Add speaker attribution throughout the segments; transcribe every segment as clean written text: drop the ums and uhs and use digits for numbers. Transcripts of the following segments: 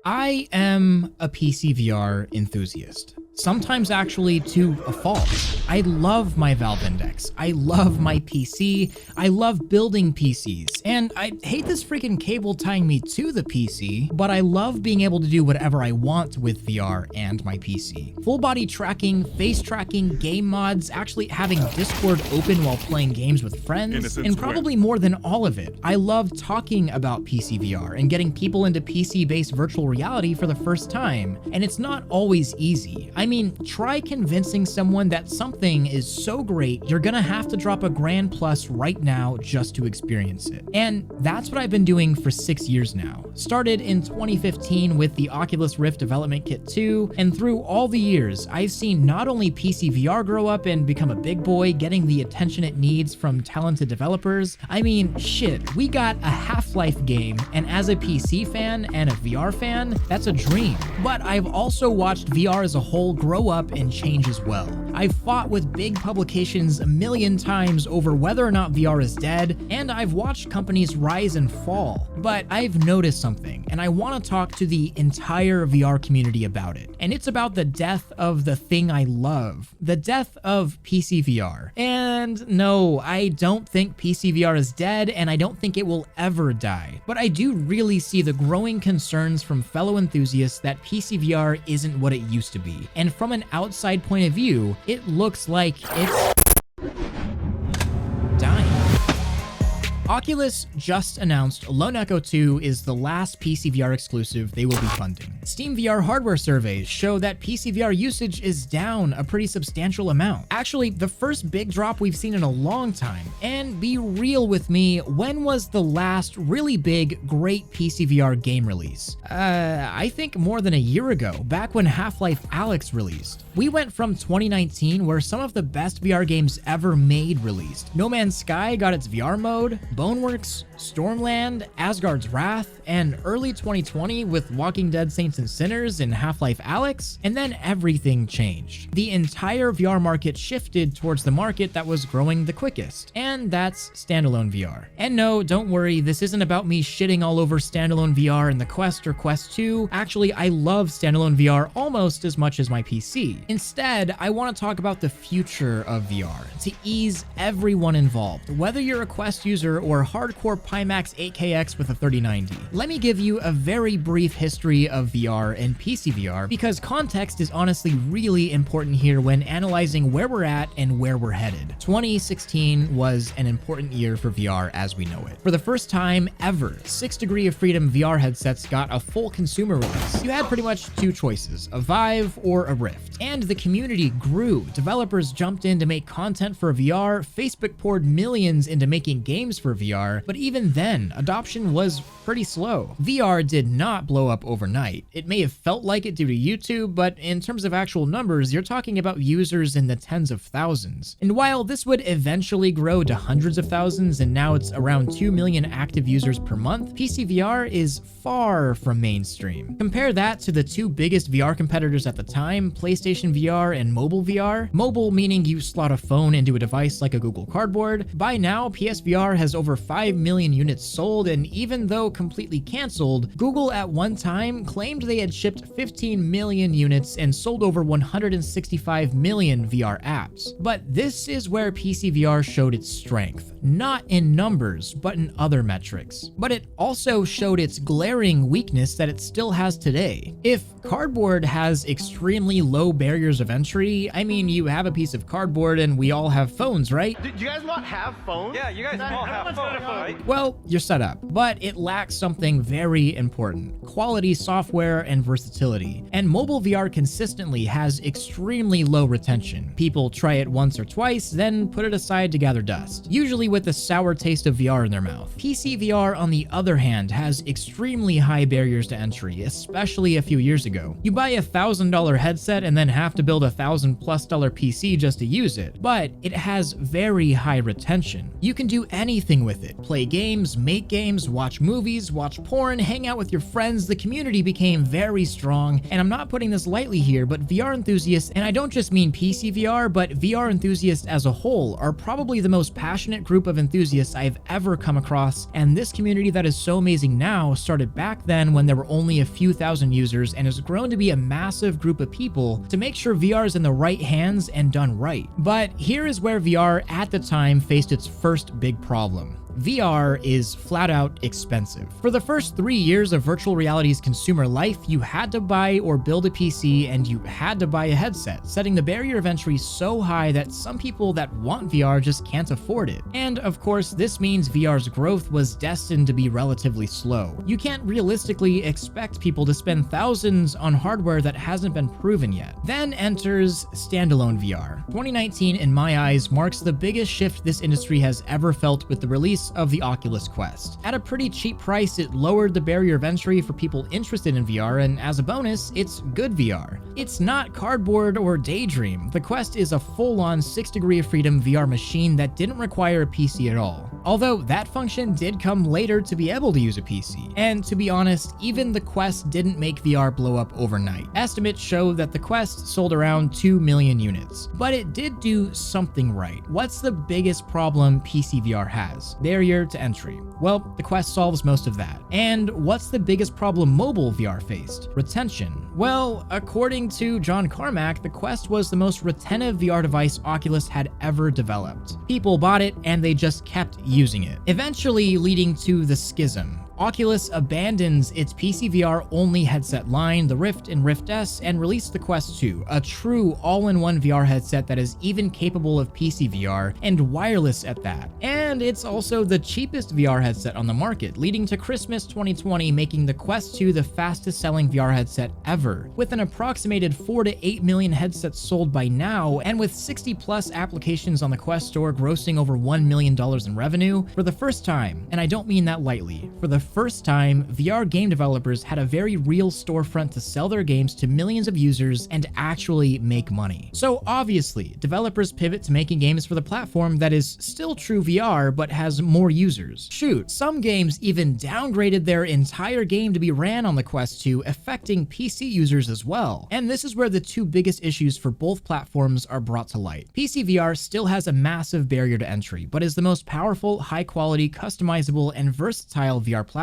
Speaker 1: I am a PC VR enthusiast. Sometimes actually to a fault. I love my Valve Index. I love my PC. I love building PCs. And I hate this freaking cable tying me to the PC, but I love being able to do whatever I want with VR and my PC. Full body tracking, face tracking, game mods, actually having Discord open while playing games with friends, and probably more than all of it, I love talking about PC VR and getting people into PC-based virtual reality for the first time. And it's not always easy. I mean, try convincing someone that something is so great, you're gonna have to drop $1,000+ right now just to experience it. And that's what I've been doing for 6 years now. Started in 2015 with the Oculus Rift Development Kit 2, and through all the years, I've seen not only PC VR grow up and become a big boy, getting the attention it needs from talented developers. I mean, shit, we got a Half-Life game, and as a PC fan and a VR fan, that's a dream. But I've also watched VR as a whole grow up and change as well. I've fought with big publications a million times over whether or not VR is dead, and I've watched companies rise and fall. But I've noticed something, and I want to talk to the entire VR community about it. And it's about the death of the thing I love, the death of PC VR. And no, I don't think PC VR is dead, and I don't think it will ever die. But I do really see the growing concerns from fellow enthusiasts that PC VR isn't what it used to be. And from an outside point of view, it looks like it's dying. Oculus just announced Lone Echo 2 is the last PC VR exclusive they will be funding. Steam VR hardware surveys show that PC VR usage is down a pretty substantial amount. Actually, the first big drop we've seen in a long time. And be real with me, when was the last really big, great PC VR game release? I think more than a year ago, back when Half-Life Alyx released. We went from 2019, where some of the best VR games ever made released. No Man's Sky got its VR mode, Boneworks, Stormland, Asgard's Wrath, and early 2020 with Walking Dead Saints and Sinners and Half-Life Alyx, and then everything changed. The entire VR market shifted towards the market that was growing the quickest, and that's Standalone VR. And no, don't worry, this isn't about me shitting all over Standalone VR and the Quest or Quest 2. Actually, I love Standalone VR almost as much as my PC. Instead, I want to talk about the future of VR to ease everyone involved, whether you're a Quest user or hardcore Pimax 8KX with a 3090. Let me give you a very brief history of VR and PC VR, because context is honestly really important here when analyzing where we're at and where we're headed. 2016 was an important year for VR as we know it. For the first time ever, 6 Degree of Freedom VR headsets got a full consumer release. You had pretty much two choices, a Vive or a Rift. And the community grew. Developers jumped in to make content for VR, Facebook poured millions into making games for VR, but even then, adoption was pretty slow. VR did not blow up overnight. It may have felt like it due to YouTube, but in terms of actual numbers, you're talking about users in the tens of thousands. And while this would eventually grow to hundreds of thousands, and now it's around 2 million active users per month, PC VR is far from mainstream. Compare that to the two biggest VR competitors at the time, PlayStation VR and mobile VR. Mobile meaning you slot a phone into a device like a Google Cardboard. By now, PSVR has over 5 million units sold, and even though completely canceled, Google at one time claimed they had shipped 15 million units and sold over 165 million VR apps. But this is where PC VR showed its strength, not in numbers, but in other metrics. But it also showed its glaring weakness that it still has today. If Cardboard has extremely low barriers of entry, I mean, you have a piece of cardboard and we all have phones, right?
Speaker 2: Do you guys not have phones?
Speaker 3: Yeah, you guys all have phones, right?
Speaker 1: Well, you're set up, but it lacks something very important: quality software and versatility. And mobile VR consistently has extremely low retention. People try it once or twice, then put it aside to gather dust, usually with a sour taste of VR in their mouth. PC VR, on the other hand, has extremely high barriers to entry, especially a few years ago. You buy a $1,000 headset and then have to build a $1,000+ PC just to use it, but it has very high retention. You can do anything running with it. Play games, make games, watch movies, watch porn, hang out with your friends. The community became very strong, and I'm not putting this lightly here, but VR enthusiasts, and I don't just mean PC VR, but VR enthusiasts as a whole, are probably the most passionate group of enthusiasts I've ever come across, and this community that is so amazing now started back then when there were only a few thousand users and has grown to be a massive group of people to make sure VR is in the right hands and done right. But here is where VR at the time faced its first big problem. VR is flat out expensive. For the first 3 years of virtual reality's consumer life, you had to buy or build a PC and you had to buy a headset, setting the barrier of entry so high that some people that want VR just can't afford it. And of course, this means VR's growth was destined to be relatively slow. You can't realistically expect people to spend thousands on hardware that hasn't been proven yet. Then enters Standalone VR. 2019, in my eyes, marks the biggest shift this industry has ever felt with the release of the Oculus Quest. At a pretty cheap price, it lowered the barrier of entry for people interested in VR, and as a bonus, it's good VR. It's not cardboard or daydream. The Quest is a full-on 6 degree of freedom VR machine that didn't require a PC at all. Although that function did come later to be able to use a PC. And to be honest, even the Quest didn't make VR blow up overnight. Estimates show that the Quest sold around 2 million units. But it did do something right. What's the biggest problem PC VR has? Barrier to entry. Well, the Quest solves most of that. And what's the biggest problem mobile VR faced? Retention. Well, according to John Carmack, the Quest was the most retentive VR device Oculus had ever developed. People bought it and they just kept using it, eventually leading to the schism. Oculus abandons its PC VR only headset line, the Rift and Rift S, and released the Quest 2, a true all-in-one VR headset that is even capable of PC VR and wireless at that. And it's also the cheapest VR headset on the market, leading to Christmas 2020 making the Quest 2 the fastest selling VR headset ever, with an approximated 4 to 8 million headsets sold by now, and with 60 plus applications on the Quest store grossing over $1 million in revenue. For the first time, and I don't mean that lightly, for the first time, VR game developers had a very real storefront to sell their games to millions of users and actually make money. So obviously, developers pivot to making games for the platform that is still true VR but has more users. Shoot, some games even downgraded their entire game to be ran on the Quest 2, affecting PC users as well. And this is where the two biggest issues for both platforms are brought to light. PC VR still has a massive barrier to entry, but is the most powerful, high-quality, customizable, and versatile VR platform.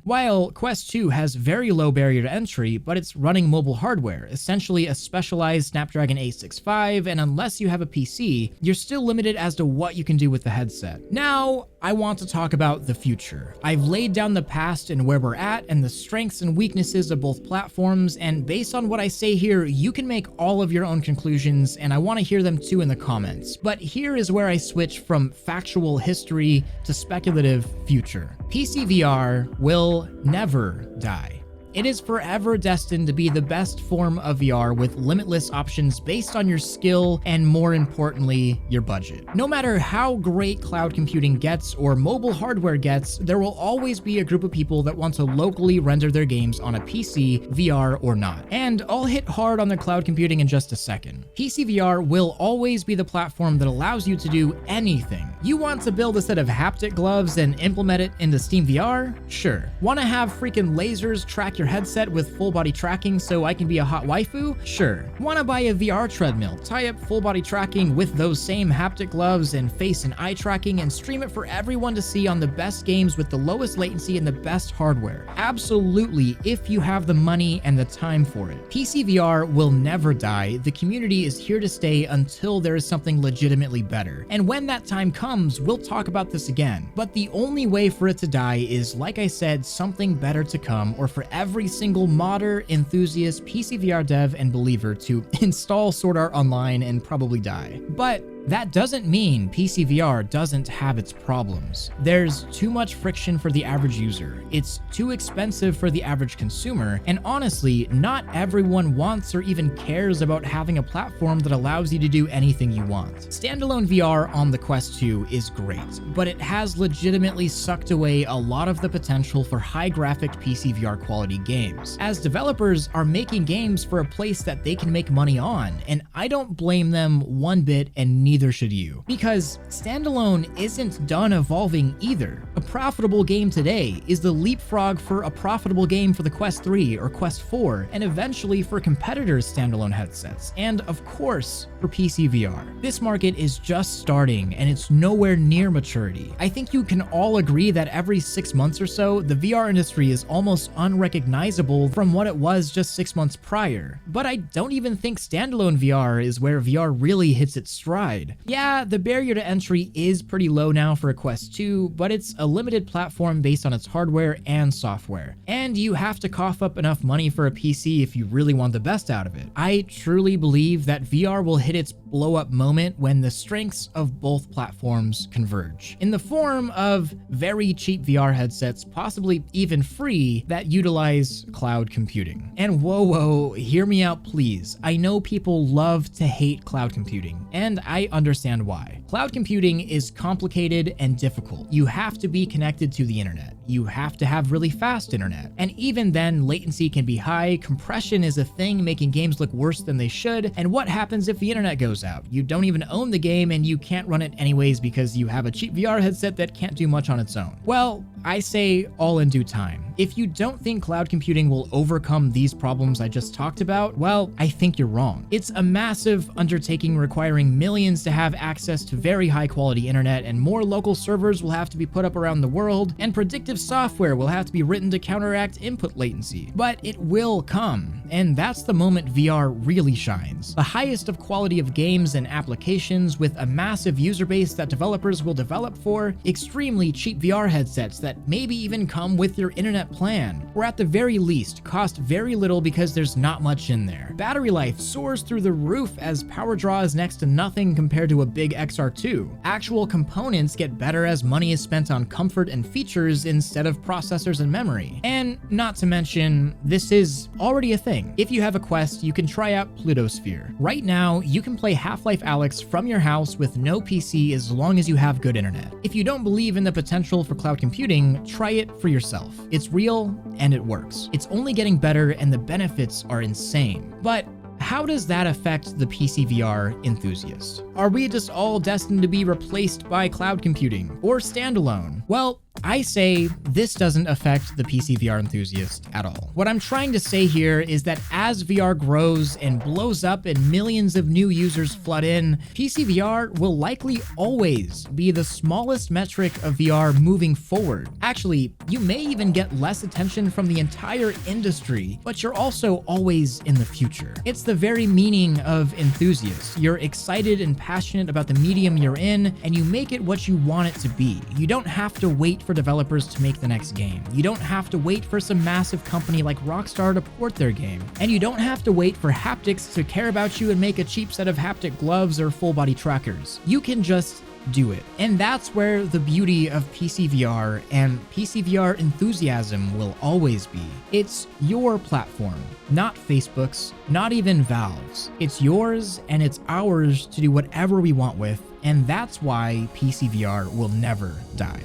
Speaker 1: While Quest 2 has very low barrier to entry, but it's running mobile hardware, essentially a specialized Snapdragon 865, and unless you have a PC, you're still limited as to what you can do with the headset. Now, I want to talk about the future. I've laid down the past and where we're at, and the strengths and weaknesses of both platforms, and based on what I say here, you can make all of your own conclusions, and I want to hear them too in the comments. But here is where I switch from factual history to speculative future. PC VR will never die. It is forever destined to be the best form of VR with limitless options based on your skill and, more importantly, your budget. No matter how great cloud computing gets or mobile hardware gets, there will always be a group of people that want to locally render their games on a PC, VR or not. And I'll hit hard on the cloud computing in just a second. PC VR will always be the platform that allows you to do anything. You want to build a set of haptic gloves and implement it into Steam VR? Sure. Want to have freaking lasers track your headset with full body tracking so I can be a hot waifu? Sure. Want to buy a VR treadmill, tie up full body tracking with those same haptic gloves and face and eye tracking and stream it for everyone to see on the best games with the lowest latency and the best hardware? Absolutely, if you have the money and the time for it. PC VR will never die. The community is here to stay until there is something legitimately better. And when that time comes, we'll talk about this again. But the only way for it to die is, like I said, something better to come, or for every single modder, enthusiast, PC VR dev, and believer to install Sword Art Online and probably die. But that doesn't mean PC VR doesn't have its problems. There's too much friction for the average user, it's too expensive for the average consumer, and honestly, not everyone wants or even cares about having a platform that allows you to do anything you want. Standalone VR on the Quest 2 is great, but it has legitimately sucked away a lot of the potential for high graphic PC VR quality games, as developers are making games for a place that they can make money on, and I don't blame them one bit, and neither should you. Because Standalone isn't done evolving either. A profitable game today is the leapfrog for a profitable game for the Quest 3 or Quest 4, and eventually for competitors' standalone headsets, and of course, for PC VR. This market is just starting, and it's nowhere near maturity. I think you can all agree that every 6 months or so, the VR industry is almost unrecognizable from what it was just 6 months prior. But I don't even think standalone VR is where VR really hits its stride. Yeah, the barrier to entry is pretty low now for a Quest 2, but it's a limited platform based on its hardware and software. And you have to cough up enough money for a PC if you really want the best out of it. I truly believe that VR will hit its blow-up moment when the strengths of both platforms converge, in the form of very cheap VR headsets, possibly even free, that utilize cloud computing. And whoa, hear me out please. I know people love to hate cloud computing, and I understand why. Cloud computing is complicated and difficult. You have to be connected to the internet. You have to have really fast internet. And even then, latency can be high, compression is a thing making games look worse than they should, and what happens if the internet goes out? You don't even own the game and you can't run it anyways because you have a cheap VR headset that can't do much on its own. Well, I say all in due time. If you don't think cloud computing will overcome these problems I just talked about, well, I think you're wrong. It's a massive undertaking requiring millions to have access to very high quality internet, and more local servers will have to be put up around the world, and predictive software will have to be written to counteract input latency. But it will come, and that's the moment VR really shines. The highest of quality of games and applications with a massive user base that developers will develop for, extremely cheap VR headsets that maybe even come with your internet plan, or at the very least cost very little because there's not much in there. Battery life soars through the roof as power draw is next to nothing compared to a big XR2. Actual components get better as money is spent on comfort and features instead of processors and memory. And not to mention, this is already a thing. If you have a Quest, you can try out Plutosphere. Right now, you can play Half-Life Alyx from your house with no PC as long as you have good internet. If you don't believe in the potential for cloud computing, try it for yourself. It's real and it works. It's only getting better and the benefits are insane. But how does that affect the PC VR enthusiast? Are we just all destined to be replaced by cloud computing or standalone? Well, I say this doesn't affect the PC VR enthusiast at all. What I'm trying to say here is that as VR grows and blows up and millions of new users flood in, PC VR will likely always be the smallest metric of VR moving forward. Actually, you may even get less attention from the entire industry, but you're also always in the future. It's the very meaning of enthusiast. You're excited and passionate about the medium you're in, and you make it what you want it to be. You don't have to wait for developers to make the next game. You don't have to wait for some massive company like Rockstar to port their game. And you don't have to wait for haptics to care about you and make a cheap set of haptic gloves or full body trackers. You can just do it. And that's where the beauty of PC VR and PC VR enthusiasm will always be. It's your platform, not Facebook's, not even Valve's. It's yours and it's ours to do whatever we want with, and that's why PC VR will never die.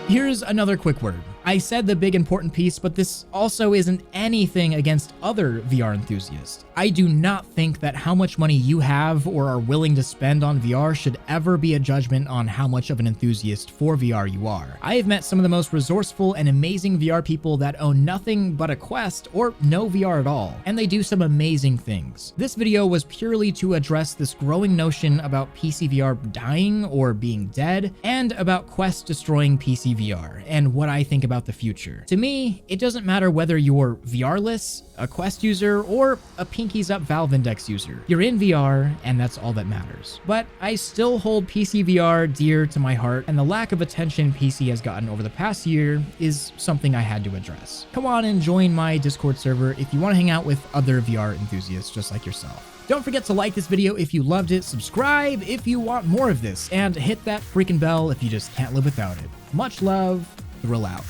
Speaker 1: Here's another quick word. I said the big important piece, but this also isn't anything against other VR enthusiasts. I do not think that how much money you have or are willing to spend on VR should ever be a judgment on how much of an enthusiast for VR you are. I have met some of the most resourceful and amazing VR people that own nothing but a Quest or no VR at all, and they do some amazing things. This video was purely to address this growing notion about PC VR dying or being dead, and about Quest destroying PC VR, and what I think about the future. To me, it doesn't matter whether you're VR-less, a Quest user, or a pinkies up Valve Index user. You're in VR, and that's all that matters. But I still hold PC VR dear to my heart, and the lack of attention PC has gotten over the past year is something I had to address. Come on and join my Discord server if you want to hang out with other VR enthusiasts just like yourself. Don't forget to like this video if you loved it, subscribe if you want more of this, and hit that freaking bell if you just can't live without it. Much love, Thrill out.